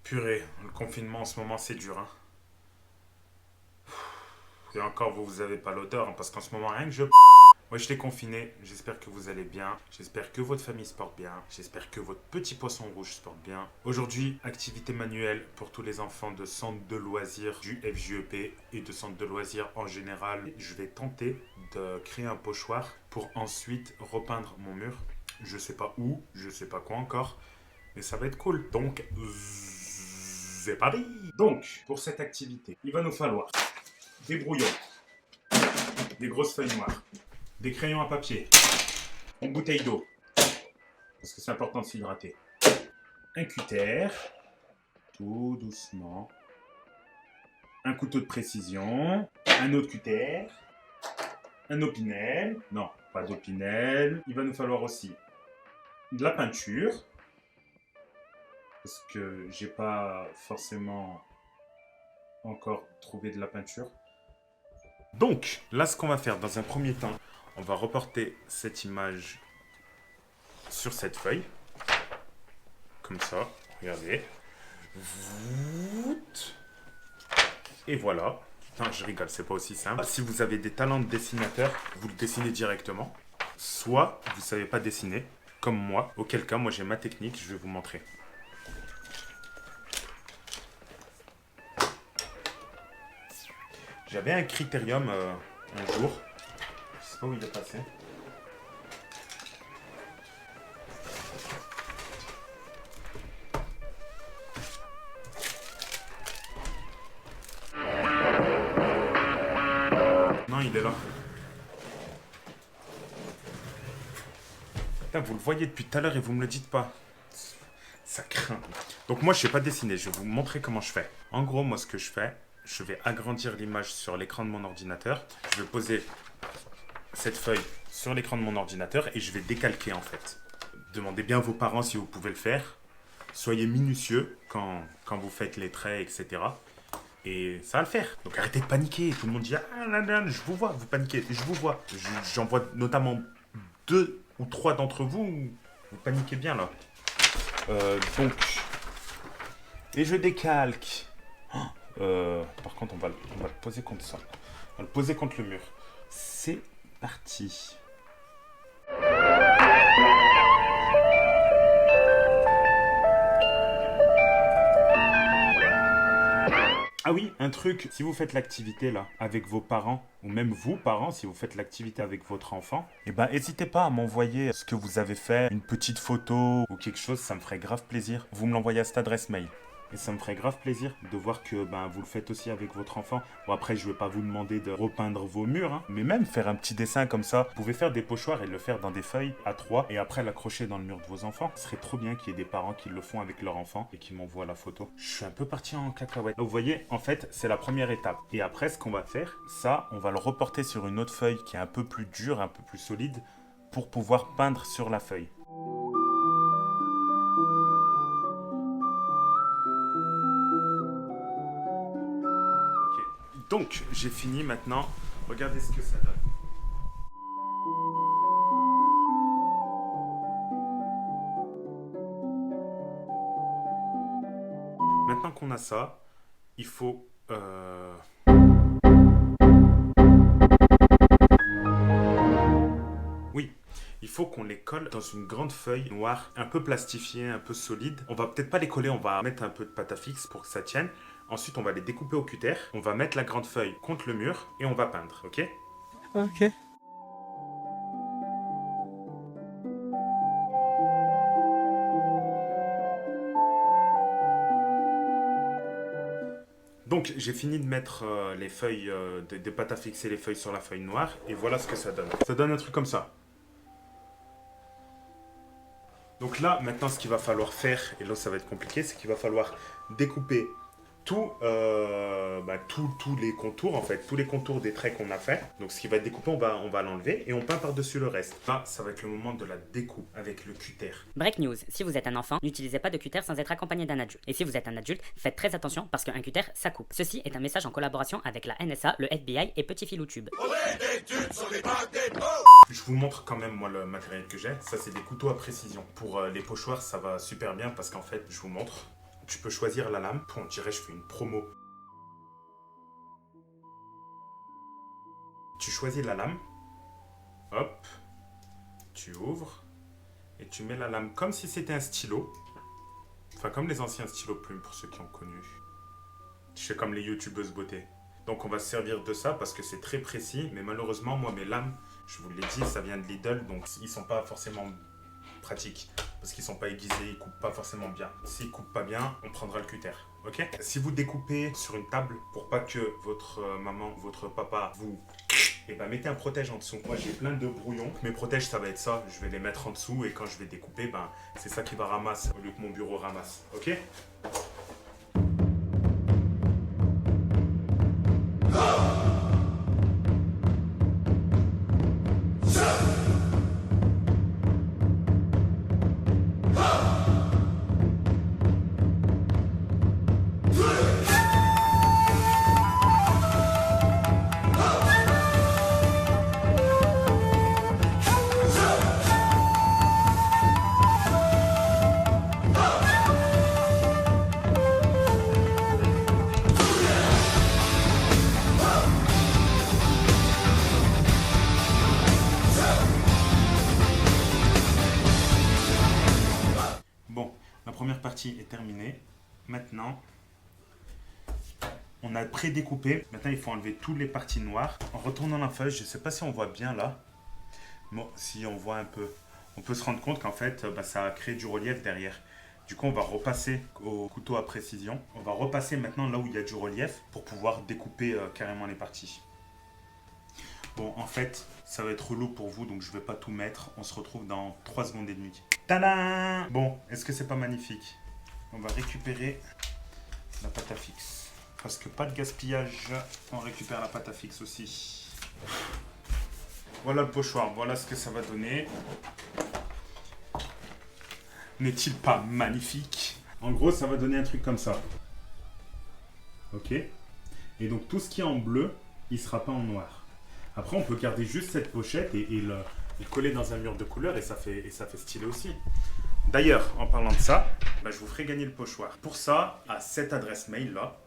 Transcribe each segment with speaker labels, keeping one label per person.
Speaker 1: Purée, le confinement en ce moment c'est dur, hein. Et encore vous avez pas l'odeur, hein, parce qu'en ce moment rien que je... Moi je l'ai confiné, j'espère que vous allez bien, j'espère que votre famille se porte bien, j'espère que votre petit poisson rouge se porte bien. Aujourd'hui, activité manuelle pour tous les enfants de centres de loisirs du FJEP et de centres de loisirs en général. Je vais tenter de créer un pochoir pour ensuite repeindre mon mur. Je sais pas où, je sais pas quoi encore, mais ça va être cool. Donc, c'est parti. Donc, pour cette activité, il va nous falloir des brouillons, des grosses feuilles noires, des crayons à papier, une bouteille d'eau, parce que c'est important de s'hydrater, un cutter, tout doucement, un couteau de précision, un autre cutter, un opinel, non, pas d'opinel, il va nous falloir aussi de la peinture, parce que j'ai pas forcément encore trouvé de la peinture. Donc, là, ce qu'on va faire dans un premier temps, on va reporter cette image sur cette feuille. Comme ça, regardez. Et voilà. Putain, je rigole, c'est pas aussi simple. Si vous avez des talents de dessinateur, vous le dessinez directement. Soit vous savez pas dessiner, comme moi. Auquel cas, moi j'ai ma technique, je vais vous montrer. J'avais un critérium un jour. Je sais pas où il est passé. Non, il est là. Putain, vous le voyez depuis tout à l'heure et vous me le dites pas. Ça craint. Donc moi, je sais pas dessiner. Je vais vous montrer comment je fais. En gros, moi, ce que je fais, je vais agrandir l'image sur l'écran de mon ordinateur. Je vais poser cette feuille sur l'écran de mon ordinateur et je vais décalquer en fait. Demandez bien à vos parents si vous pouvez le faire. Soyez minutieux quand vous faites les traits, etc. Et ça va le faire. Donc arrêtez de paniquer. Tout le monde dit ah là là, je vous vois, vous paniquez, je vous vois. J'en vois notamment 2 ou 3 d'entre vous, vous paniquez bien là. Donc, et je décalque. Par contre, on va le poser contre ça. On va le poser contre le mur. C'est parti. Ah oui, un truc, si vous faites l'activité là avec vos parents, ou même vous parents, si vous faites l'activité avec votre enfant, eh ben n'hésitez pas à m'envoyer ce que vous avez fait, une petite photo ou quelque chose, ça me ferait grave plaisir. Vous me l'envoyez à cette adresse mail. Et ça me ferait grave plaisir de voir que vous le faites aussi avec votre enfant. Bon après, je ne vais pas vous demander de repeindre vos murs, hein, mais même faire un petit dessin comme ça. Vous pouvez faire des pochoirs et le faire dans des feuilles A3 et après l'accrocher dans le mur de vos enfants. Ce serait trop bien qu'il y ait des parents qui le font avec leur enfant et qui m'envoient la photo. Je suis un peu parti en cacahuète. Donc, vous voyez, en fait, c'est la première étape. Et après, ce qu'on va faire, ça, on va le reporter sur une autre feuille qui est un peu plus dure, un peu plus solide pour pouvoir peindre sur la feuille. Donc, j'ai fini maintenant. Regardez ce que ça donne. Maintenant qu'on a ça, il faut... Oui, il faut qu'on les colle dans une grande feuille noire, un peu plastifiée, un peu solide. On va peut-être pas les coller, on va mettre un peu de pâte à fixe pour que ça tienne. Ensuite, on va les découper au cutter. On va mettre la grande feuille contre le mur et on va peindre, ok?
Speaker 2: Ok.
Speaker 1: Donc, j'ai fini de mettre les feuilles de pâte à fixer les feuilles sur la feuille noire et voilà ce que ça donne. Ça donne un truc comme ça. Donc là, maintenant, ce qu'il va falloir faire, et là ça va être compliqué, c'est qu'il va falloir découper tous les contours, en fait, tous les contours des traits qu'on a fait. Donc ce qui va être découpé, on va l'enlever et on peint par-dessus le reste. Là, ça va être le moment de la découpe avec le cutter.
Speaker 3: Break news, si vous êtes un enfant, n'utilisez pas de cutter sans être accompagné d'un adulte. Et si vous êtes un adulte, faites très attention parce qu'un cutter, ça coupe. Ceci est un message en collaboration avec la NSA, le FBI et Petit Filou Tube.
Speaker 1: Je vous montre quand même, moi, le matériel que j'ai. Ça, c'est des couteaux à précision. Pour les pochoirs, ça va super bien parce qu'en fait, je vous montre. tu peux choisir la lame. On dirait que je fais une promo. Tu choisis la lame. Hop. Tu ouvres. Et tu mets la lame comme si c'était un stylo. Enfin, comme les anciens stylos plumes, pour ceux qui ont connu. Je fais comme les youtubeuses beauté. Donc, on va se servir de ça parce que c'est très précis. Mais malheureusement, moi, mes lames, je vous l'ai dit, ça vient de Lidl. Donc, ils sont pas forcément pratiques. Parce qu'ils sont pas aiguisés, ils coupent pas forcément bien. S'ils coupent pas bien, on prendra le cutter. Ok? Si vous découpez sur une table, pour pas que votre maman, votre papa vous... Et ben mettez un protège en dessous. Moi j'ai plein de brouillons. Mes protèges ça va être ça. Je vais les mettre en dessous et quand je vais découper, ben c'est ça qui va ramasser au lieu que mon bureau ramasse. Ok? Bon, la première partie est terminée. Maintenant, on a pré-découpé. Maintenant, il faut enlever toutes les parties noires. En retournant la feuille, je ne sais pas si on voit bien là. Bon, si on voit un peu, on peut se rendre compte qu'en fait, ça a créé du relief derrière. Du coup, on va repasser au couteau à précision. On va repasser maintenant là où il y a du relief pour pouvoir découper carrément les parties. Bon, en fait, ça va être relou pour vous, donc je ne vais pas tout mettre. On se retrouve dans 3 secondes et demie. Tadam! Bon, est-ce que c'est pas magnifique? On va récupérer la pâte à fixe. Parce que pas de gaspillage, on récupère la pâte à fixe aussi. Voilà le pochoir, voilà ce que ça va donner. N'est-il pas magnifique? En gros, ça va donner un truc comme ça. Ok? Et donc tout ce qui est en bleu, il ne sera pas en noir. Après, on peut garder juste cette pochette et le coller dans un mur de couleur et ça fait stylé aussi. D'ailleurs, en parlant de ça, je vous ferai gagner le pochoir. Pour ça, à cette adresse mail là,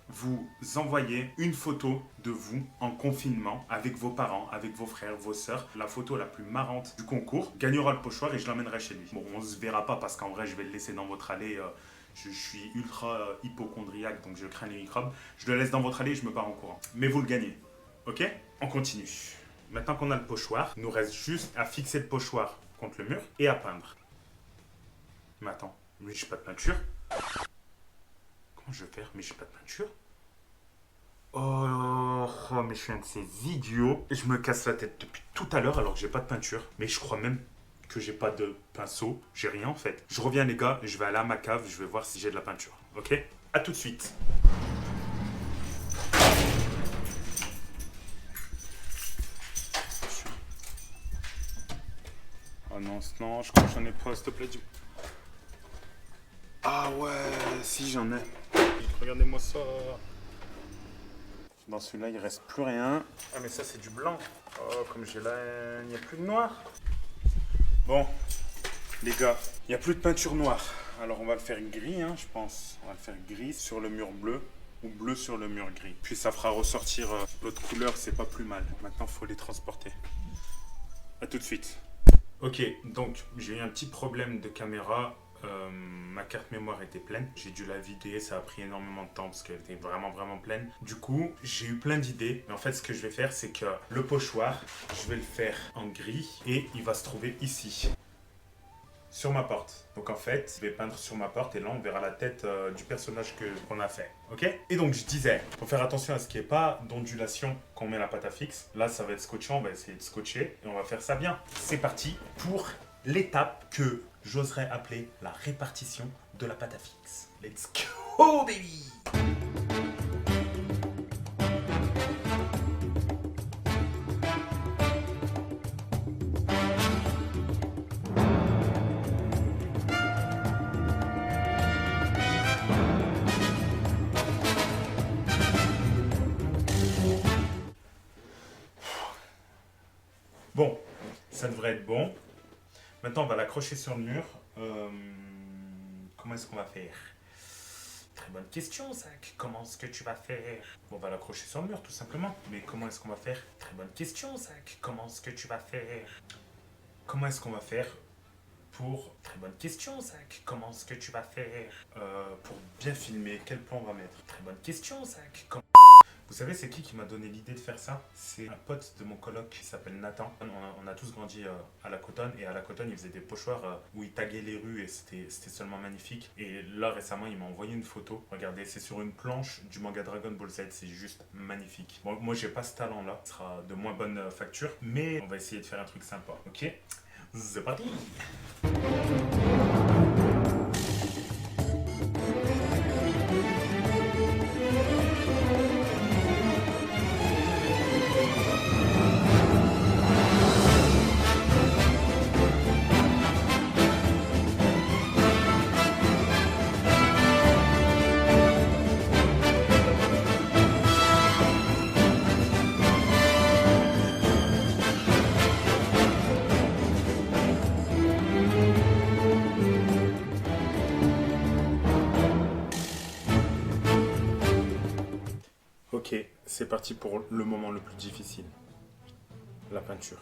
Speaker 1: vous envoyez une photo de vous en confinement avec vos parents, avec vos frères, vos sœurs. La photo la plus marrante du concours gagnera le pochoir et je l'emmènerai chez lui. Bon, on se verra pas parce qu'en vrai, je vais le laisser dans votre allée. Je suis ultra hypochondriaque, donc je crains les microbes. Je le laisse dans votre allée et je me pars en courant. Mais vous le gagnez. Ok? On continue. Maintenant qu'on a le pochoir, il nous reste juste à fixer le pochoir contre le mur et à peindre. Mais attends, mais j'ai pas de peinture. Comment je vais faire? Mais j'ai pas de peinture. Oh, mais je suis un de ces idiots. Je me casse la tête depuis tout à l'heure alors que j'ai pas de peinture. Mais je crois même que j'ai pas de pinceau. J'ai rien en fait. Je reviens les gars, je vais aller à ma cave, je vais voir si j'ai de la peinture. Ok? À tout de suite. Oh non, non, je crois que j'en ai pas, s'il te plaît. Ah ouais, si j'en ai. Regardez-moi ça. Dans celui-là, il reste plus rien. Ah mais ça c'est du blanc. Oh, comme j'ai là, il n'y a plus de noir. Bon, les gars, il n'y a plus de peinture noire. Alors on va le faire gris, hein, je pense. On va le faire gris sur le mur bleu ou bleu sur le mur gris. Puis ça fera ressortir l'autre couleur, c'est pas plus mal. Maintenant, il faut les transporter. A tout de suite. Ok, donc j'ai eu un petit problème de caméra. Ma carte mémoire était pleine. J'ai dû la vider, ça a pris énormément de temps parce qu'elle était vraiment pleine. Du coup, j'ai eu plein d'idées. Mais en fait, ce que je vais faire, c'est que le pochoir, je vais le faire en gris et il va se trouver ici, sur ma porte. Donc en fait, je vais peindre sur ma porte et là, on verra la tête du personnage qu'on a fait. Ok? Et donc, je disais, faut faire attention à ce qu'il n'y ait pas d'ondulation quand on met la pâte à fixe. Là, ça va être scotché, on va essayer de scotcher et on va faire ça bien. C'est parti pour l'étape que j'oserais appeler la répartition de la pâte à fixe. Let's go, baby! Bon, ça devrait être bon. Maintenant, on va l'accrocher sur le mur. Comment est-ce qu'on va faire? Très bonne question, Zach. Comment est-ce que tu vas faire? On va l'accrocher sur le mur, tout simplement. Mais comment est-ce qu'on va faire? Très bonne question, Zach. Comment est-ce que tu vas faire? Comment est-ce qu'on va faire pour... Très bonne question, Zach. Comment est-ce que tu vas faire pour bien filmer? Quel plan on va mettre? Très bonne question, Zach. Vous savez, c'est qui m'a donné l'idée de faire ça? C'est un pote de mon coloc qui s'appelle Nathan. On a tous grandi à la Cotonne, et à la Cotonne, il faisait des pochoirs où il taguait les rues, et c'était seulement magnifique. Et là, récemment, il m'a envoyé une photo. Regardez, c'est sur une planche du manga Dragon Ball Z, c'est juste magnifique. Bon, moi, j'ai pas ce talent-là, ce sera de moins bonne facture, mais on va essayer de faire un truc sympa, ok? C'est parti! Ok, c'est parti pour le moment le plus difficile. La peinture.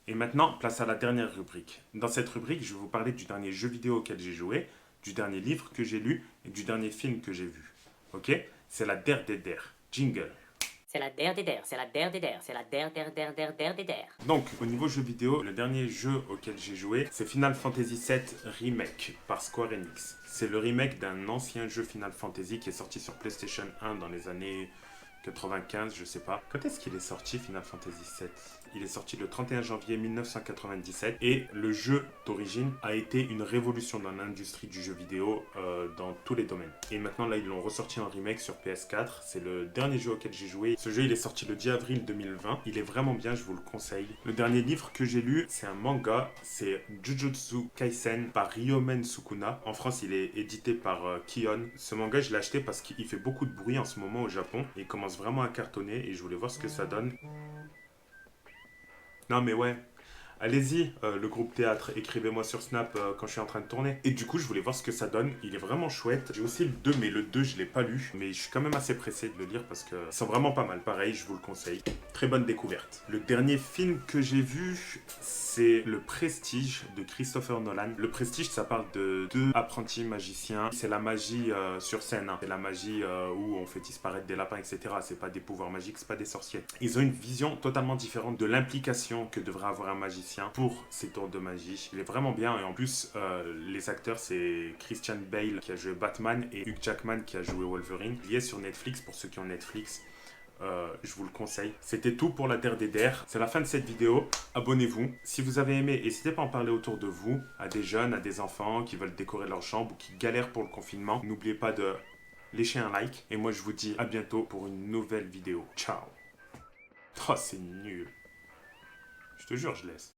Speaker 1: Et maintenant, place à la dernière rubrique. Dans cette rubrique, je vais vous parler du dernier jeu vidéo auquel j'ai joué, du dernier livre que j'ai lu et du dernier film que j'ai vu. Ok? C'est la der des der. Jingle.
Speaker 3: C'est la der des der, c'est la der des der, c'est la der der der der der des der.
Speaker 1: Donc, au niveau jeu vidéo, le dernier jeu auquel j'ai joué, c'est Final Fantasy VII Remake par Square Enix. C'est le remake d'un ancien jeu Final Fantasy qui est sorti sur PlayStation 1 dans les années 95, je sais pas. Quand est-ce qu'il est sorti Final Fantasy VII? Il est sorti le 31 janvier 1997 et le jeu d'origine a été une révolution dans l'industrie du jeu vidéo dans tous les domaines. Et maintenant là ils l'ont ressorti en remake sur PS4. C'est le dernier jeu auquel j'ai joué. Ce jeu il est sorti le 10 avril 2020. Il est vraiment bien, je vous le conseille. Le dernier livre que j'ai lu, c'est un manga. C'est Jujutsu Kaisen par Ryomen Sukuna. En France il est édité par Kion. Ce manga je l'ai acheté parce qu'il fait beaucoup de bruit en ce moment au Japon. Et il commence vraiment à cartonner et je voulais voir ce que ça donne. Non mais ouais, allez-y, le groupe théâtre, écrivez-moi sur Snap quand je suis en train de tourner. Et du coup, je voulais voir ce que ça donne. Il est vraiment chouette. J'ai aussi le 2, mais le 2, je l'ai pas lu. Mais je suis quand même assez pressé de le lire parce que c'est vraiment pas mal. Pareil, je vous le conseille. Très bonne découverte. Le dernier film que j'ai vu, c'est Le Prestige de Christopher Nolan. Le Prestige, ça parle de deux apprentis magiciens. C'est la magie sur scène. Hein. C'est la magie où on fait disparaître des lapins, etc. C'est pas des pouvoirs magiques, c'est pas des sorciers. Ils ont une vision totalement différente de l'implication que devrait avoir un magicien pour ses tours de magie. Il est vraiment bien et en plus les acteurs c'est Christian Bale qui a joué Batman et Hugh Jackman qui a joué Wolverine. Il y est sur Netflix pour ceux qui ont Netflix. Je vous le conseille. C'était tout pour la Der des Der. C'est la fin de cette vidéo. Abonnez-vous. Si vous avez aimé, n'hésitez pas à en parler autour de vous, à des jeunes, à des enfants qui veulent décorer leur chambre ou qui galèrent pour le confinement. N'oubliez pas de lécher un like. Et moi je vous dis à bientôt pour une nouvelle vidéo. Ciao. Oh c'est nul. Je te jure, je laisse.